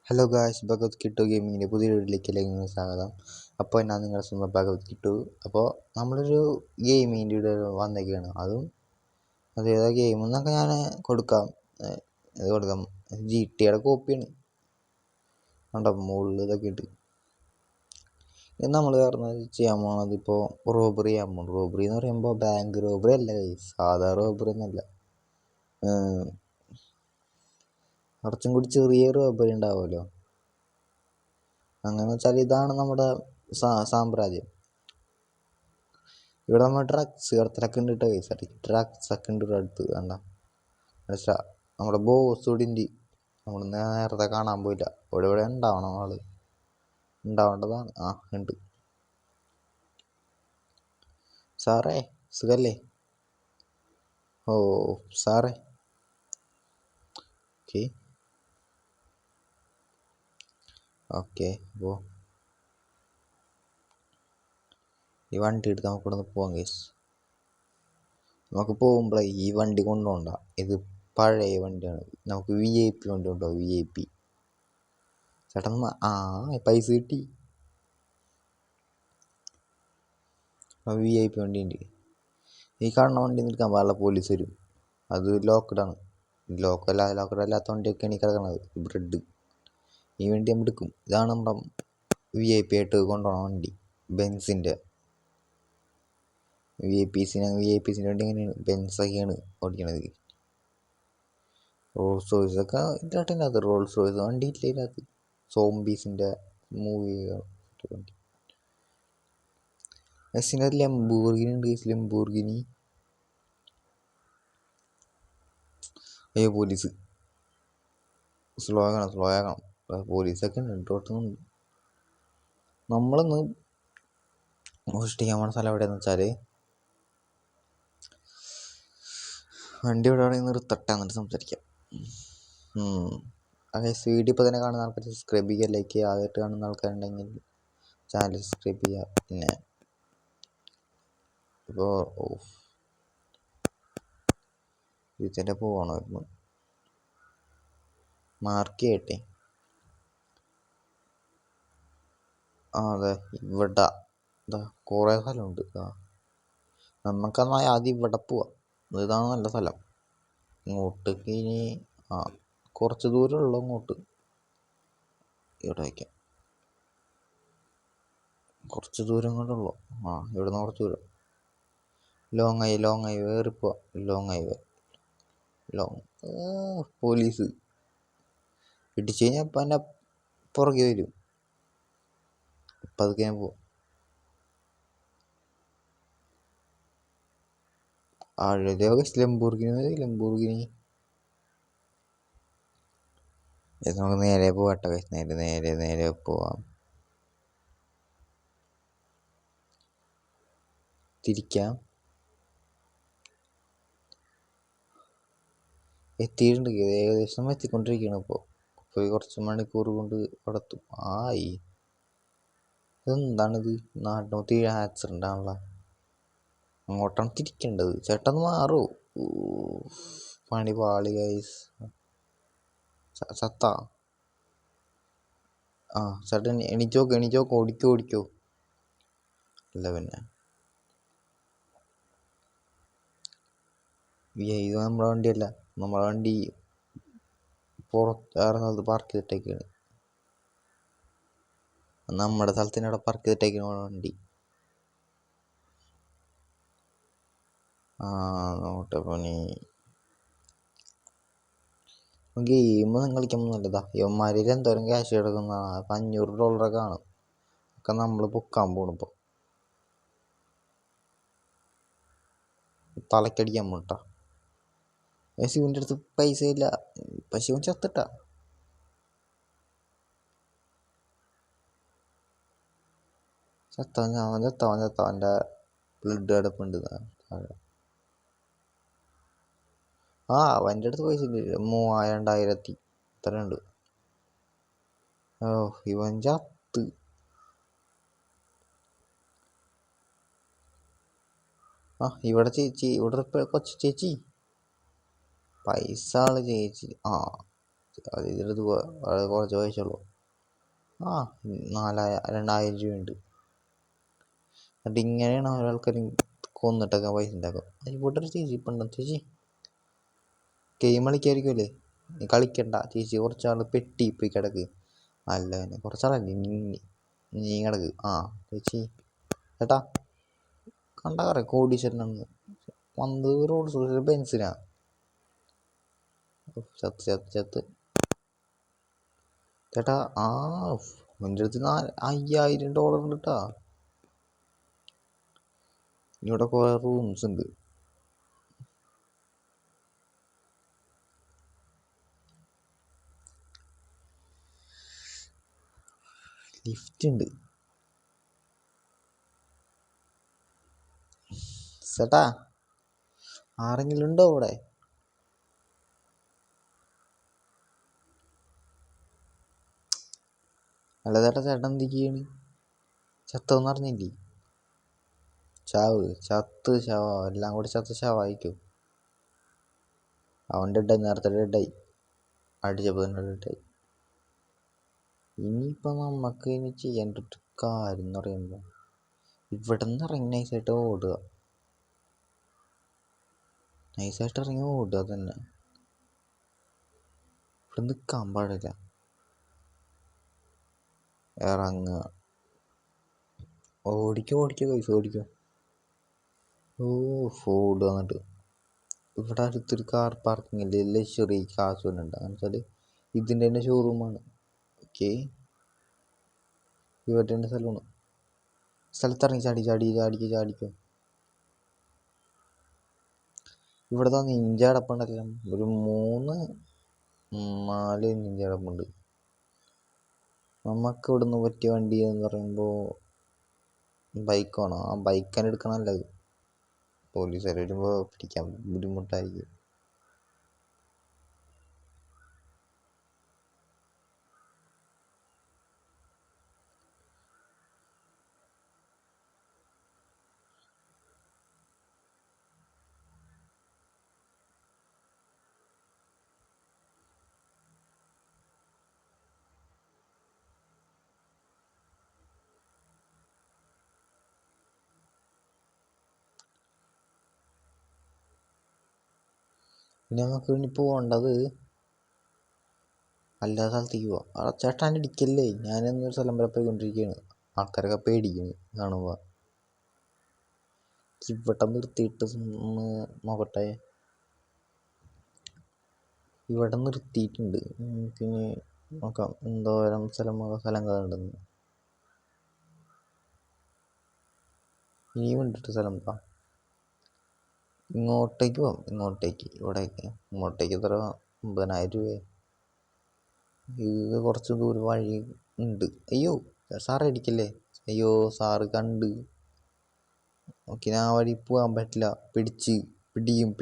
Hello guys, ഭഗവത് കിട്ടു ഗെയിമിങ്ങിൻ്റെ പുതിയ വീഡിയോയിലേക്ക് എല്ലാവർക്കും സ്വാഗതം. അപ്പോൾ ഞാൻ നിങ്ങളുടെ സ്വന്തം ഭഗവത് കിട്ടു. അപ്പോൾ നമ്മളൊരു ഗെയിമിൻ്റെ ഇവിടെ വന്നേക്കാണ്. അതേതാ ഗെയിം എന്നൊക്കെ ഞാൻ കൊടുക്കാം. ഇത് കൊടുക്കാം. GTA കോപ്പിയാണ്. കണ്ടോ, മുകളിൽ ഇതൊക്കെ ഇട്ട്. ഇത് നമ്മൾ ചെയ്യാൻ പോകുന്നത് ഇപ്പോൾ റോബറി ചെയ്യാൻ പോകും. റോബറി എന്ന് പറയുമ്പോൾ ബാങ്ക് റോബറി അല്ല ഗൈസ്, സാധാ റോബറി ഒന്നുമല്ല. കുറച്ചും കൂടി ചെറിയ റോബറി ഉണ്ടാവുമല്ലോ. അങ്ങനെ വെച്ചാൽ ഇതാണ് നമ്മുടെ സാമ്രാജ്യം. ഇവിടെ നമ്മൾ ട്രക്ക് ഉണ്ട് കേട്ടോ ഗൈസ്. ട്രക്സ് ഒക്കെ ഉണ്ട് ഇവിടെ അടുത്ത്. കണ്ട നമ്മുടെ ബോസ് ഇവിടെ ഉണ്ട്. നമ്മൾ നേരത്തെ കാണാൻ പോയില്ല. ഇവിടെ ഉണ്ടാവണം, ആള് ഉണ്ടാവേണ്ടതാണ്. ഉണ്ട്. സാറേ, സുഖല്ലേ? ഓ സാറേ, ഓക്കെ ഓക്കെ. അപ്പോൾ ഈ വണ്ടി എടുത്ത് നമുക്ക് ഇവിടെ നിന്ന് പോവാം ഗൈസ്. നമുക്ക് പോകുമ്പോഴേ ഈ വണ്ടി കൊണ്ടുപോകണ്ട, ഇത് പഴയ വണ്ടിയാണ്. നമുക്ക് VIP വണ്ടി ഉണ്ടോ? VIP ചേട്ടൻ പൈസ കിട്ടി. VIP വണ്ടി ഉണ്ട്. ഈ കാണുന്ന വണ്ടി നിൽക്കാൻ പാടില്ല, പോലീസ് വരും. അത് ലോക്കഡാണ്. ലോക്കഡ് അല്ലാത്ത വണ്ടിയൊക്കെയാണ് ഈ കിടക്കണത്. ബ്രെഡ് ഈ വണ്ടി നമ്മൾ എടുക്കും. ഇതാണ് നമ്മുടെ VIP ആയിട്ട് കൊണ്ടുപോകണ വണ്ടി, ബെൻസിൻ്റെ. VIPസിൻ്റെ വണ്ടി എങ്ങനെയാണ്? ബെൻസൊക്കെയാണ് ഓടിക്കണത്. റോൾസ് റോയ്സ് ഒക്കെ ഇതിനകത്ത് റോൾസ് റോയ്സ് വണ്ടി ഇല്ല ഇതിനകത്ത്. സോംബീസിൻ്റെ മൂവി വണ്ടി. ബസ്സിനകത്ത് ലംബോർഗിനി ഉണ്ട്. ലംബോർഗിനി. അയ്യോ, പോലീസ് സ്ലോ ആക്കണം. പോലീസൊക്കെ ഉണ്ട്. ഓട്ടുന്നുണ്ട്. നമ്മളൊന്ന് മോഷ്ടിക്കാൻ പോണ സ്ഥലം എവിടെയാന്ന് വെച്ചാൽ, വണ്ടി ഇവിടെ നിർത്തട്ടെ, എന്നിട്ട് സംസാരിക്കാം. അങ്ങനെ വീഡിയോ ഇപ്പോൾ തന്നെ കാണുന്ന ആൾക്കാർ സബ്സ്ക്രൈബ് ചെയ്യുക, ലൈക്ക് ചെയ്യുക. ആദ്യമായിട്ട് കാണുന്ന ആൾക്കാരുണ്ടെങ്കിൽ ചാനൽ സബ്സ്ക്രൈബ് ചെയ്യുക. പിന്നെ ഇപ്പോൾ ഇതിൻ്റെ പോകണമായിരുന്നു. മാർക്ക് ചെയ്യട്ടെ. അതെ, ഇവിടെ കുറേ സ്ഥലമുണ്ട്. നമുക്കെന്നാൽ ആദ്യം ഇവിടെ പോവാം. ഇതാണ് നല്ല സ്ഥലം. ഇങ്ങോട്ടേക്ക് ഇനി കുറച്ച് ദൂരമുള്ളൂ ഇങ്ങോട്ട്. ഇവിടെ വയ്ക്കാം. കുറച്ച് ദൂരം കൊണ്ടുള്ളൂ. ഇവിടെ നിന്ന് കുറച്ച് ദൂരം. Long highway കയറിപ്പോവാം. പോലീസ് ഇടിച്ചു കഴിഞ്ഞാൽ ഇപ്പം എൻ്റെ പുറകെ വരും. ഇപ്പം അതൊക്കെ ഞാൻ പോവാം. ലംബോർഗിനി നമുക്ക് നേരെ പോവാട്ടോ. നേരെ പോവാം. തിരിക്കാം. എത്തിയിട്ടുണ്ട്. ഏകദേശം എത്തിക്കൊണ്ടിരിക്കുകയാണ്. ഇപ്പോൾ കുറച്ച് മണിക്കൂർ കൊണ്ട് അവിടെ എത്തും. ഇതെന്താണിത്? നാട്ടിൽ ആക്സിഡൻ്റ് ആണല്ലോ. അങ്ങോട്ടാണ് തിരിക്കേണ്ടത്. ചേട്ടൻ മാറൂ. പണി പാളി ഗൈസ്. ചത്ത. ചേട്ടൻ എണീച്ചോക്ക്. ഓടിക്കോ. അല്ല പിന്നെ ഇത് നമ്മുടെ വണ്ടിയല്ല. നമ്മുടെ വണ്ടി പുറത്ത് വേറെ സ്ഥലത്ത് പാർക്ക് ചെയ്തിട്ടേക്കാണ്. നമ്മുടെ സ്ഥലത്തിനവിടെ പാർക്ക് ചെയ്തിട്ടേക്കാണ് വണ്ടി. നോട്ടെ പണി. ഗെയിം കളിക്കുമ്പോൾ നല്ലതാ. ഇവന്മാരിൽ എന്തോരം ക്യാഷ് കിടക്കുന്ന $500 കാണും. ഒക്കെ നമ്മൾ പൊക്കാൻ പോണിപ്പോൾ. തലക്കടിക്കാൻ പോട്ടാ. ശിവൻ്റെ അടുത്ത് പൈസ ഇല്ല. ഇപ്പം ശിവൻ ചത്തിട്ടാ. അവൻ്റെ ബ്ലഡ് കിടപ്പുണ്ട്. അവൻ്റെ അടുത്ത് പൈസ ഇല്ല. 3000 ഇത്രയുണ്ട്. ഇവൻ ചത്ത്. ഇവിടെ കൊച്ചു ചേച്ചി പൈസ ചേച്ചി. അത് ഇതിനകത്ത് വളരെ കുറച്ച് പൈസയുള്ളൂ. ആ 2000 രൂപയുണ്ട്. എന്നിട്ട് ഇങ്ങനെയാണ് ഒരാൾക്കാർ കൊന്നിട്ടൊക്കെ പൈസ ഉണ്ടാക്കും. ഇവിടെ ഒരു ചേച്ചി ഇപ്പം ഉണ്ടോ ചേച്ചി ഗെയിം കളിക്കായിരിക്കുമല്ലേ? നീ കളിക്കണ്ട ചേച്ചി, കുറച്ചാൾ പെട്ടി പോയി കിടക്ക്. അല്ല തന്നെ കുറച്ചാളല്ലേ നീ കിടക്ക്. ആ ചേച്ചി ചേട്ടാ കണ്ട പറയാം കോടീശ്വരനാണെന്ന്. വന്നത് റോഡ് ബെൻസിനാ. ചത്ത് ചത്ത് ചത്ത് ചേട്ടാ. ആ എൻ്റെ അടുത്ത് $5000 ഉണ്ട് കേട്ടാ. ഇവിടെ കുറെ റൂംസ് ഉണ്ട്. ലിഫ്റ്റ് ഉണ്ട്. ചേട്ടാ ആരെങ്കിലും ഉണ്ടോ ഇവിടെ? അല്ല ചേട്ടാ, ചേട്ടൻ എന്തൊക്കെയാണ് ചത്തോന്ന് അറിഞ്ഞില്ലേ? ചത്ത് ശവ എല്ലാം കൂടി ചത്ത് ശവായിക്കും. അവൻ ഡെഡായി, നേരത്തെ ഡെഡായി, അടിച്ചപ്പോൾ തന്നെ ഡെഡായി. ഇനിയിപ്പോൾ നമുക്ക് ഇനി ചെയ്യേണ്ട ഒരു കാര്യം എന്ന് പറയുമ്പോൾ ഇവിടെ നിന്ന് ഇറങ്ങി നൈസായിട്ട് ഓടുക. നൈസായിട്ട് ഇറങ്ങി ഓടുക തന്നെ. ഇവിടെ നിൽക്കാൻ പാടില്ല. ഇറങ്ങുക, ഓടിക്കുക പൈസ ഓടിക്കുക. ഓടുക. എന്നിട്ട് ഇവിടെ അടുത്തൊരു കാർ പാർക്കിംഗ് ഇല്ലേ, ലക്ഷറി കാശ് വരുന്നുണ്ട്. എന്ന് വെച്ചാൽ ഇതിൻ്റെ തന്നെ ഷോറൂമാണ്. ഓക്കെ, ഇവിടെ തന്നെ സ്ഥലത്തിറങ്ങി ചാടിക്കോ. ഇവിടെ നിഞ്ച കിടപ്പുണ്ടല്ലോ, ഒരു 3-4 നിഞ്ച കിടപ്പുണ്ട്. നമുക്ക് ഇവിടുന്ന് പറ്റിയ വണ്ടി എന്ന് പറയുമ്പോൾ ബൈക്ക് വേണം. ആ ബൈക്ക് തന്നെ എടുക്കണം നല്ലത്. പോലീസുകാർ വരുമ്പോൾ പിടിക്കാൻ ബുദ്ധിമുട്ടായിരിക്കും. പിന്നെ നമുക്ക് ഇനി പോകേണ്ടത് അല്ലാത്ത സ്ഥലത്തേക്ക് പോവാം. ആ ചേട്ടാ ഇടിക്കല്ലേ, ഞാനൊന്നൊരു സ്ഥലം വരെ പോയിക്കൊണ്ടിരിക്കുകയാണ്. ആൾക്കാരൊക്കെ പേടിക്കുന്നു കാണുമ്പോൾ. ഇവിടെ നിർത്തിയിട്ട് ഒന്ന് നോക്കട്ടെ. ഇവിടെ നിർത്തിയിട്ടുണ്ട്. നമുക്കിനി നോക്കാം എന്തോരം സ്ഥലങ്ങളുണ്ടെന്ന്. ഇനിയും ഉണ്ടിട്ട് സ്ഥലം. ഇങ്ങോട്ടേക്ക് പോവാം. ഇങ്ങോട്ടേക്ക് എത്ര 50,000 രൂപ. ഇത് കുറച്ച് ദൂരം വഴി ഉണ്ട്. അയ്യോ സാറ് ഇടിക്കല്ലേ. അയ്യോ സാറ് കണ്ട്. ഓക്കെ, ഞാൻ വഴി പോകാൻ പറ്റില്ല. പിടിയും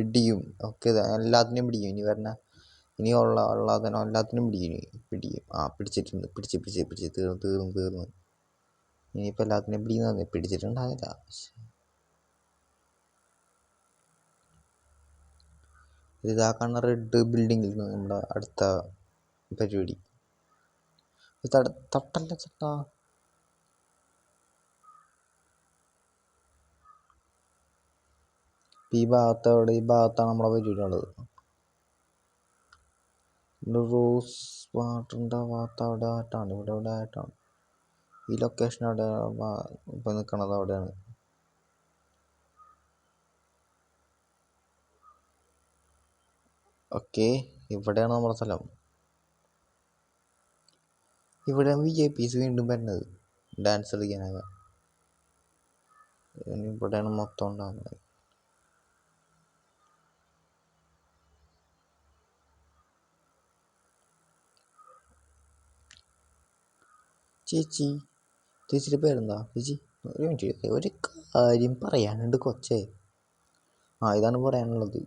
ഓക്കെ, എല്ലാത്തിനും പിടിക്കും. ഇനി എല്ലാത്തിനും പിടിക്കും. പിടിച്ചിട്ടുണ്ട്. പിടിച്ച് തീർന്നു. ഇനിയിപ്പോൾ എല്ലാത്തിനും പിടിച്ചിട്ടുണ്ടാകില്ല. ഇതാ കാണുന്ന റെഡ് ബിൽഡിങ്ങിൽ നമ്മുടെ അടുത്ത പരിപാടി. തട്ടല്ല ചേട്ടാ. ഈ ഭാഗത്താണ് നമ്മളെ പരിപാടി ഉള്ളത്. റോസ് വാട്ടറിൻ്റെ ഭാഗത്ത് അവിടെ ആയിട്ടാണ്. ഇവിടെ ആയിട്ടാണ് ഈ ലൊക്കേഷൻ. അവിടെ ഇപ്പം നിൽക്കണത് അവിടെയാണ്. ഓക്കെ, ഇവിടെയാണ് നമ്മുടെ സ്ഥലം. ഇവിടെയാണ് VIPs വീണ്ടും വരുന്നത് ഡാൻസ് കളിക്കാനൊക്കെ. ഇവിടെയാണ് മൊത്തം ഉണ്ടാകുന്നത്. ചേച്ചിയുടെ പേരെന്താ? ചേച്ചി ഒരു മിനിറ്റ്, ഒരു കാര്യം പറയാനുണ്ട് കൊച്ചേ. ഇതാണ് പറയാനുള്ളത്.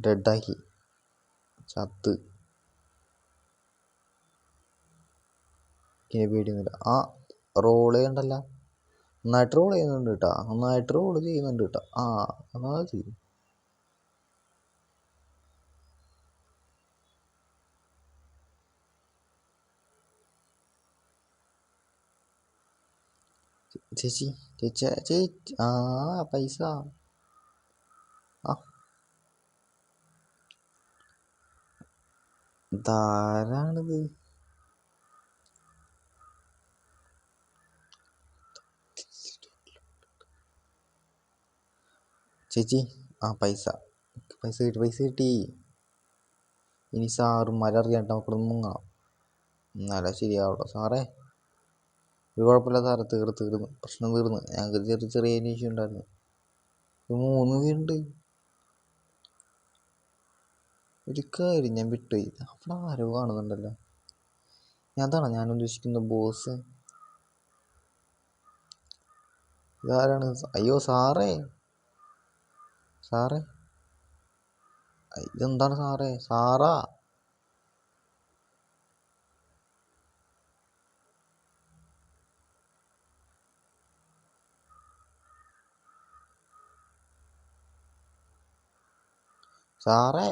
ഡെഡാക്കി ചത്ത്. പേടിയൊന്നുമില്ല. റോള് ചെയ്യണ്ടല്ല. നന്നായിട്ട് റോൾ ചെയ്യുന്നുണ്ട് കേട്ടോ. അതായത് ചേച്ചി ചേച്ചി ചേച്ചി ആ പൈസ ആ ഇതാരാണിത്? ചേച്ചി ആ പൈസ പൈസ കിട്ടി പൈസ കിട്ടി. ഇനി സാറുമാരറിയാണ്ട് നമുക്കിവിടെ മുങ്ങാം. എന്നാലേ ശരിയാവുള്ളൂ സാറേ. ഒരു കുഴപ്പമില്ല സാറേ, തീർന്ന് പ്രശ്നം തീർന്ന്. ഞങ്ങൾക്ക് ചെറിയ ചെറിയ ഇഷ്യൂ ഉണ്ടായിരുന്നു. 3 പേരുണ്ട്. ഒരു കാര്യം ഞാൻ വിട്ടുപോയി, അവിടെ ആരോ കാണുന്നുണ്ടല്ലോ. അതാണ് ഞാൻ ഉദ്ദേശിക്കുന്ന ബോസ്. ഇതാരാണ്? അയ്യോ സാറേ, സാറേ ഇതെന്താണ് സാറേ? സാറാ സാറേ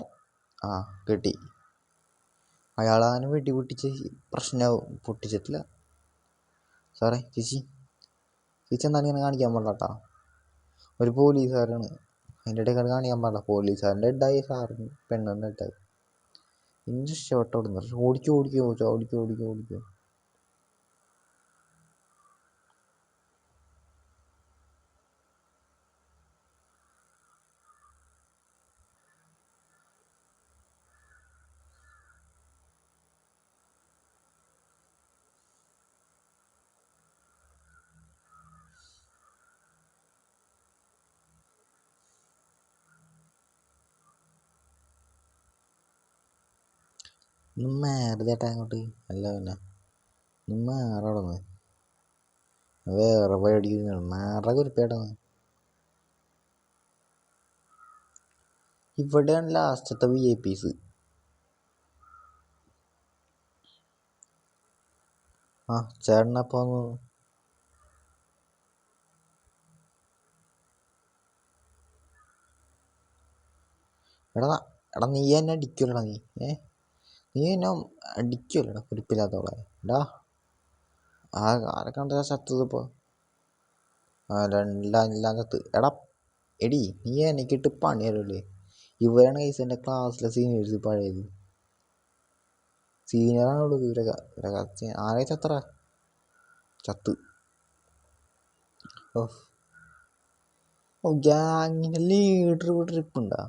ആ കിട്ടി. അയാളാണ് വെടി പൊട്ടിച്ച് പ്രശ്നമാവും. പൊട്ടിച്ചിട്ടില്ല സാറേ. ചേച്ചി ചേച്ചി എന്താണ് ഇങ്ങനെ കാണിക്കാൻ പാടില്ലാട്ടാ. ഒരു പോലീസുകാരാണ്, അതിൻ്റെ ഇടയ്ക്ക് കാണിക്കാൻ പാടില്ല. പോലീസുകാരൻ്റെ ഇട്ടായി സാറിന് പെണ്ണിൻ്റെ ഇട്ടായി. ഇനി രക്ഷപ്പെട്ട ഓടുന്നു. ഓടിക്കോ ഓടിക്കോ ഓടിക്കോ ഓടിക്കോ ഓടിക്കോ. ഒന്നും മാറുതേട്ടാ അങ്ങോട്ട്. അല്ല പിന്നെ ഒന്നും മാറവിടുന്ന്. വേറെ പേടിക്കുന്നു മാറ കുരിപ്പേട്ടാന്ന്. ഇവിടെയാണ് ലാസ്റ്റത്തെ VIPs. ആ ചേട്ടനപ്പോ എടാ എടാ നീ എന്നെ അടിക്കുമല്ലോടാ നീ. നീ എന്നെ അടിക്കുമല്ലോടാ കുരിപ്പില്ലാത്തോളെ. എടാ ആരെ കണ്ടാ ചത്തത് ഇപ്പോൾ? എല്ലാം ചത്ത്. എടാ എടി നീ എനിക്കിട്ട് പണി തരൂല്ലേ? ഇവരാണ് കൈസ് എൻ്റെ ക്ലാസ്സിലെ സീനിയേഴ്സ്. പഴയത് സീനിയറാണുള്ളൂ ഇവരൊക്കെ. ആരെ ചത്തറ ചത്ത്. ഓ ഗ്യാങ്ങിൻ്റെ ലീഡർ ഇവിടെ ഇരിപ്പുണ്ടാ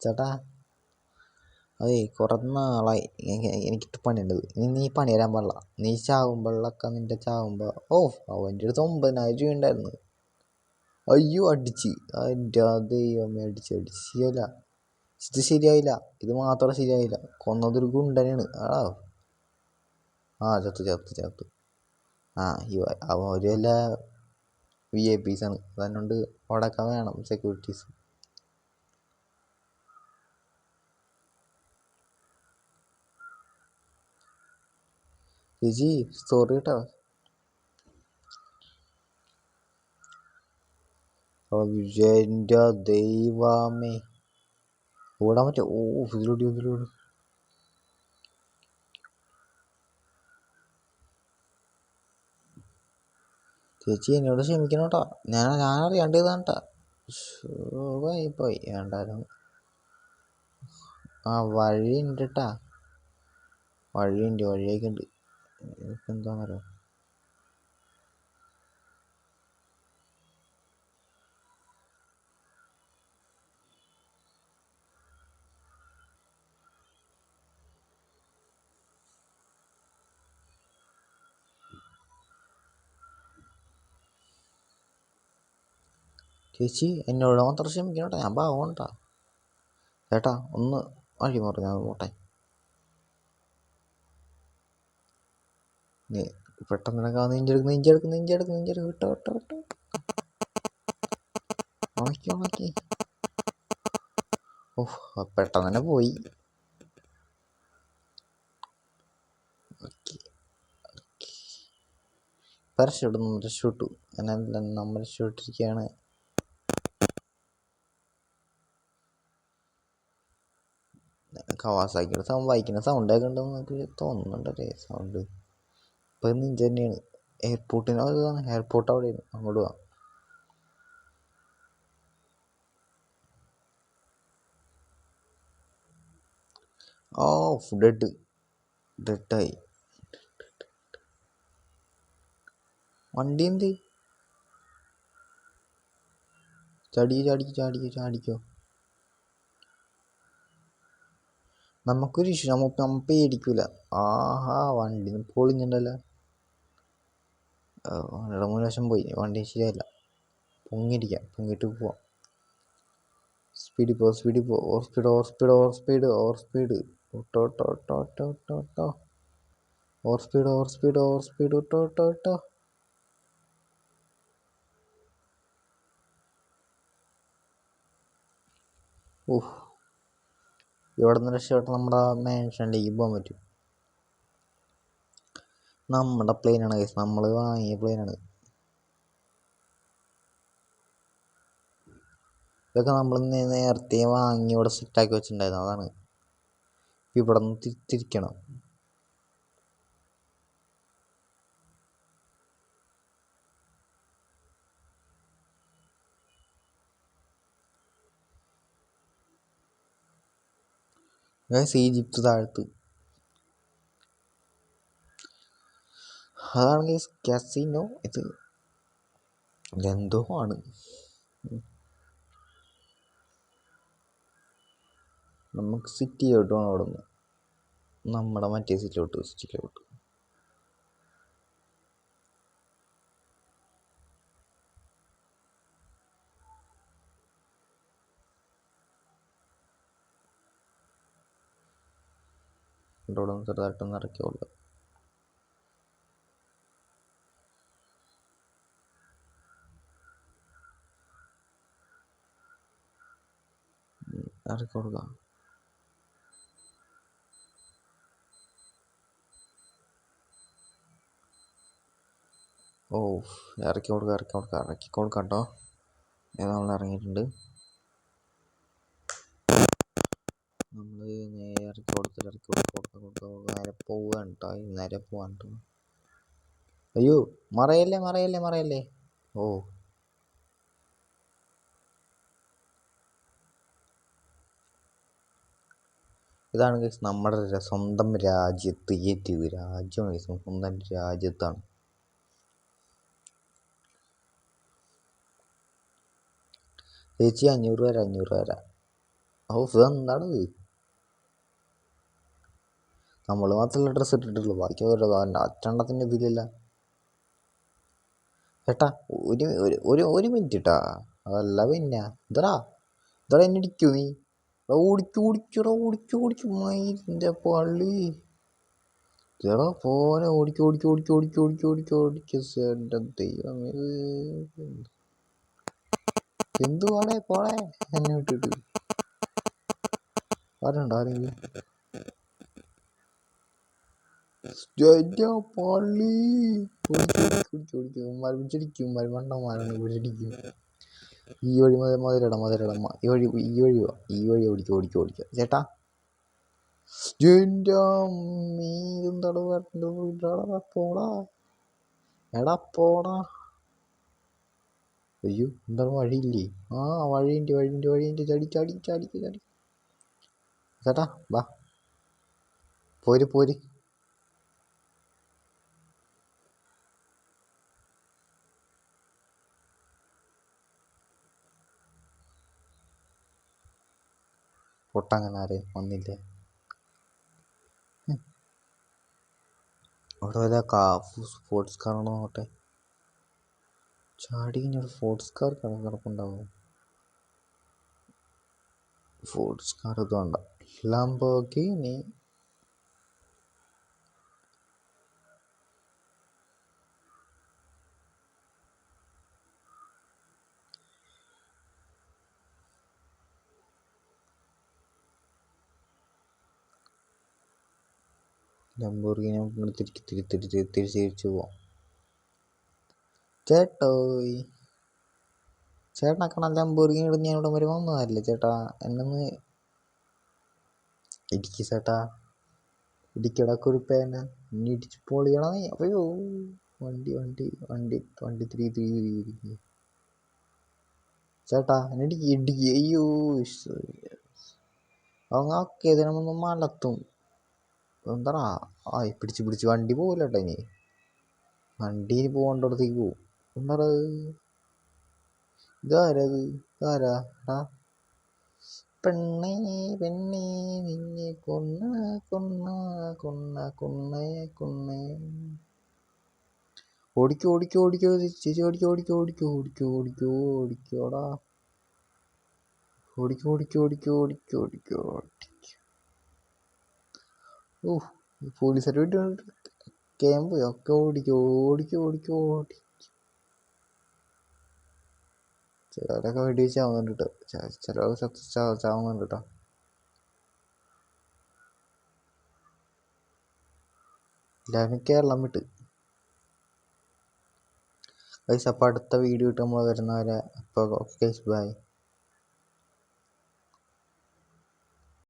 ചേട്ടാ? അതേ കുറേ നാളായി എനിക്കിട്ട് പണിയുണ്ടത്. നീ പണി തരാൻ പാടില്ല. നീ ചാവുമ്പോഴൊക്കെ നിൻ്റെ ചാവുമ്പോൾ അവൻ്റെ അടുത്ത് 9,000 രൂപ ഉണ്ടായിരുന്നു. അയ്യോ അടിച്ച് എൻ്റെ ദൈവമേ അടിച്ച് ശരിയല്ല. ഇത് ശരിയായില്ല. ഇത് മാത്രം ശരിയായില്ല. കൊന്നതൊരു ഗുണ്ടനാണ്. ചത്ത്. അവര് വല്ല VIPs ആണ്. അതുകൊണ്ട് അവിടെയൊക്കെ വേണം സെക്യൂരിറ്റീസ്. ചേച്ചി സോറി കേട്ടോ. എൻ്റെ ദൈവമേ ഓടാൻ പറ്റുമോ? ഇതിലൂടെ ചേച്ചി എന്നോട് ക്ഷമിക്കണം കേട്ടോ. ഞാനറിയാണ്ട് ചെയ്താണ് കേട്ടോ. പോയി വേണ്ടായിരുന്നു. വഴിയുണ്ട് കേട്ടാ. വഴിയൊക്കെ ഉണ്ട്. എന്താണെന്നറിയോ? ചേച്ചി എന്നോട് മാത്രം ക്ഷമിക്കണം കേട്ടോ. ഞാൻ പാവം കേട്ടോ. ചേട്ടാ ഒന്ന് വഴി മാറി ഞാൻ പോട്ടെ. നീ പെട്ടെന്ന് നെഞ്ചെടുക്ക് വിട്ടോ ഉണക്കി. പെട്ടെന്ന് തന്നെ പോയി. രക്ഷപ്പെട്ടു. നമ്മൾ രക്ഷപ്പെട്ടിരിക്കുകയാണ്. കവാസാക്കിയുടെ ബൈക്കിൻ്റെ സൗണ്ടൊക്കെ ഉണ്ടെന്ന് നമുക്ക് തോന്നുന്നുണ്ടല്ലേ? സൗണ്ട് ഇപ്പം നെഞ്ച് തന്നെയാണ്. എയർപോർട്ടിന് അതാണ് എയർപോർട്ട് അവിടെയാണ്, അങ്ങോട്ട് പോവാം. ഓ ഡെഡായി വണ്ടി. എന്ത് ചാടിക്കോ. നമുക്കൊരു ഇഷ്യൂ, നമ്മ പേടിക്കൂല. ആഹാ വണ്ടി പൊളിഞ്ഞിട്ടുണ്ടല്ലോ. വണ്ടിയുടെ മുൻവശം പോയി, വണ്ടി ശരിയല്ല. പൊങ്ങിയിട്ട് പോവാം. സ്പീഡിൽ പോ. Over speed. ഓട്ടോ. ഓഹ്, ഇവിടെ നിന്ന് രക്ഷപ്പെട്ട് നമ്മുടെ മാൻഷനിലേക്ക് പോകാൻ പറ്റും. നമ്മുടെ പ്ലെയിനാണ് ഗൈസ്, നമ്മൾ വാങ്ങിയ പ്ലെയിനാണ്. ഇതൊക്കെ നമ്മൾ നേരത്തെ വാങ്ങി ഇവിടെ സെറ്റാക്കി വെച്ചിട്ടുണ്ടായിരുന്നു. അതാണ് ഇവിടെ നിന്ന് തിരിക്കണം. ഈജിപ്ത് താഴത്ത്. അതാണ് ഗൈസ് കാസിനോ. ഇതെന്തോ ആണ്. നമുക്ക് സിറ്റിയിലോട്ട് പോകണം. അവിടെ നിന്ന് നമ്മുടെ മറ്റേ സിറ്റിയിലോട്ട്. ഇവിടെ നിന്ന് ചെറുതായിട്ടൊന്ന് ഇറക്കിയോളൂ. ഇറക്കി കൊടുക്കാം. ഓ ഇറക്കി കൊടുക്കാം കേട്ടോ. നമ്മൾ ഇറങ്ങിയിട്ടുണ്ട്. നമ്മൾ നേരെ ഇറക്കി കൊടുത്ത് നേരെ പോവാണ് കേട്ടോ. അയ്യോ മറയല്ലേ. ഓ ഇതാണ് ഗൈസ് നമ്മുടെ സ്വന്തം രാജ്യത്ത് എത്തിയത്. രാജ്യമാണ് ഗൈസ്, സ്വന്തം രാജ്യത്താണ്. ചേച്ചി 500 തരാം. ഓ ഇതെന്താണത്? നമ്മൾ മാത്രമല്ല ഡ്രസ്സ് ഇട്ടിട്ടുള്ളൂ, ബാക്കി അറ്റെണ്ണത്തിൻ്റെ ഇതിലില്ല. ചേട്ടാ ഒരു മിനിറ്റ് കേട്ടാ. അതല്ല പിന്നെ ഇതടാ എന്നെ ഇടിക്കൂ നീ. ഓടിക്കൂ മയിലിൻ്റെ പള്ളി. ചേട്ടാ പോനെ ഓടിക്കോ. ദൈവം എന്തു പോളെ എന്നെ വിട്ടിട്ട് ആരുണ്ടോ ആരെങ്കിലും? പള്ളി പിടിച്ചിടിക്കും മണ്ടന്മാരാണ് പിടിച്ചിടിക്കും. ഈ വഴി മതിലിട ഈ വഴി ഓടിക്കോ ചേട്ടാ. പോടാ. അയ്യോ എന്താണ് വഴിയില്ലേ? വഴിയുണ്ട്. ചാടി. ചേട്ടാ വാ പോര്. പൊട്ടങ്ങനെ ആരെ വന്നില്ലേ? അവിടെ വല്ല സ്പോർട്സ് കാറാണോ നോട്ടെ. ചാടി കഴിഞ്ഞാൽ സ്പോർട്സ് കാർ കിടപ്പുണ്ടാവും. സ്പോർട്സ് കാർ ഇത് വേണ്ട. ലംബോർഗിനി. തിരിച്ചു പോവാം. ചേട്ടനെ കാണാൻ ലംബോർഗിനി ഇടുന്ന ഞാൻ ഇവിടെ വരെ വന്നതല്ലേ ചേട്ടാ. എന്നൊന്ന് ഇടിക്കടാ കുരുപ്പേനെ. ഇനി ഇടിച്ച് പൊളിയണ നീ. അയ്യോ വണ്ടി വണ്ടി വണ്ടി വണ്ടി തിരി തിരി തിരി ചേട്ടാ എന്നെ ഇടിക്കി ഇടിക്കി അയ്യോ ഓക്കെ ഇതിനൊന്നും മലത്തും എന്താടാ പിടിച്ച് പിടിച്ച് വണ്ടി പോകില്ല കേട്ടോ ഇനി വണ്ടി പോകേണ്ടടത്തേക്ക് പോവും എന്താടാ ഇതാരത് ഇതാരാ എടാ പെണ്ണേ പെണ്ണേ നിന്നെ കൊന്ന കൊന്ന കൊന്ന കൊന്നേ കൊന്നേ ഓടിക്കോ ഓടിക്കോ ഓടിക്കോ ചേച്ചി ഓടിക്കോ ഓടിക്കോ ഓടിക്കോ ഓടിക്കോ ഓടിക്കോ ഓടിക്കോടാ ഓടിക്കോ ഓടിക്കോ ഓടിക്കോ ഓടിക്കോ ഓടിക്കോ ഓ പോലീസുകാർ വീട്ടിൽ ക്യാമ്പ് ഒക്കെ ഓടിക്കോ ഓടിക്കോ ഓടിക്കോ ഓടി ചിലരൊക്കെ വെടി വെച്ച് ചാവുന്നുണ്ട് കേട്ടോ ചിലരൊക്കെ ചാവുന്നുണ്ട് കേട്ടോ എല്ലാവരും കേരളം വിട്ട് ഗൈസ് അപ്പോൾ അടുത്ത വീഡിയോ ഇട്ട് നമ്മൾ വരുന്നവരെ അപ്പോൾ ഓക്കെ ബൈ.